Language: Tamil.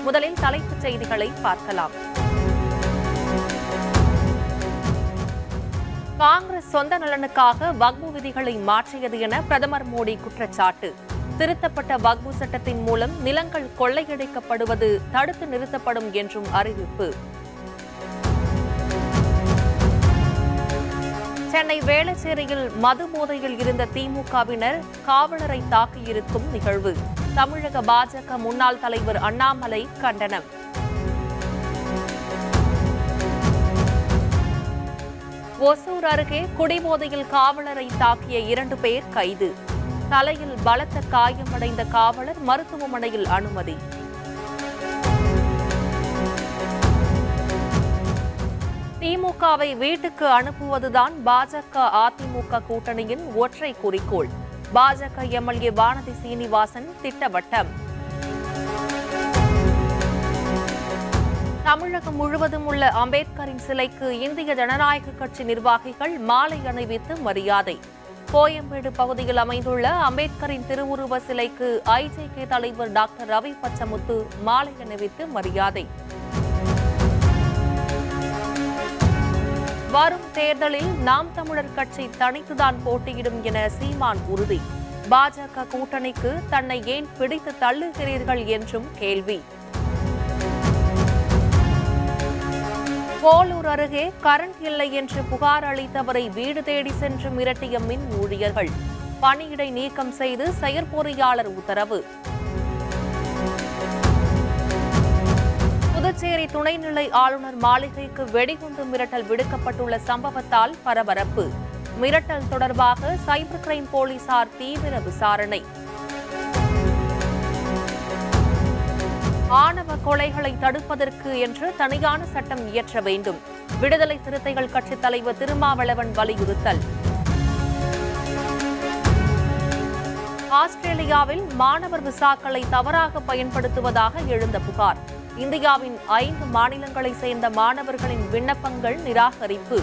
முதலில் தலைப்புச் செய்திகளை பார்க்கலாம். காங்கிரஸ் சொந்த நலனுக்காக வக்பு விதிகளை மாற்றியது என பிரதமர் மோடி குற்றச்சாட்டு. திருத்தப்பட்ட வக்பு சட்டத்தின் மூலம் நிலங்கள் கொள்ளையடிக்கப்படுவது தடுத்து நிறுத்தப்படும் என்றும் அறிவிப்பு. சென்னை வேளச்சேரியில் மது போதையில் இருந்த திமுகவினர் காவலரை தாக்கியிருக்கும் நிகழ்வு. தமிழக பாஜக முன்னாள் தலைவர் அண்ணாமலை கண்டனம். ஒசூர் அருகே குடிபோதையில் காவலரை தாக்கிய 2 பேர் கைது. தலையில் பலத்த காயமடைந்த காவலர் மருத்துவமனையில் அனுமதி. திமுகவை வீட்டுக்கு அனுப்புவதுதான் பாஜக அதிமுக கூட்டணியின் ஒற்றை குறிக்கோள். பாஜக எம்எல்ஏ வானதி சீனிவாசன் திட்டவட்டம். தமிழகம் முழுவதும் உள்ள அம்பேத்கரின் சிலைக்கு இந்திய ஜனநாயக கட்சி நிர்வாகிகள் மாலை அணிவித்து மரியாதை. கோயம்பேடு பகுதியில் அமைந்துள்ள அம்பேத்கரின் திருவுருவ சிலைக்கு ஐஜேகே தலைவர் டாக்டர் ரவி பச்சமுத்து மாலை அணிவித்து மரியாதை. வரும் தேர்தலில் நாம் தமிழர் கட்சி தனித்துதான் போட்டியிடும் என சீமான் உறுதி. பாஜக கூட்டணிக்கு தன்னை ஏன் பிடித்து தள்ளுகிறீர்கள் என்றும் கேள்வி. போலூர் அருகே கரண்ட் இல்லை என்று புகார் அளித்தவரை வீடு தேடி சென்று மிரட்டிய மின் ஊழியர்கள். பணியிடை நீக்கம் செய்து செயற்பொறியாளர் உத்தரவு. புதுச்சேரி துணைநிலை ஆளுநர் மாளிகைக்கு வெடிகுண்டு மிரட்டல் விடுக்கப்பட்டுள்ள சம்பவத்தால் பரபரப்பு. மிரட்டல் தொடர்பாக சைபர் கிரைம் போலீசார் தீவிர விசாரணை. ஆணவ கொலைகளை தடுப்பதற்கு என்று தனியான சட்டம் இயற்ற வேண்டும். விடுதலை சிறுத்தைகள் கட்சித் தலைவர் திருமாவளவன் வலியுறுத்தல். ஆஸ்திரேலியாவில் மாணவர் விசாக்களை தவறாக பயன்படுத்துவதாக எழுந்த புகார். இந்தியாவின் 5 மாநிலங்களைச் சேர்ந்த மாணவர்களின் விண்ணப்பங்கள் நிராகரிப்பு.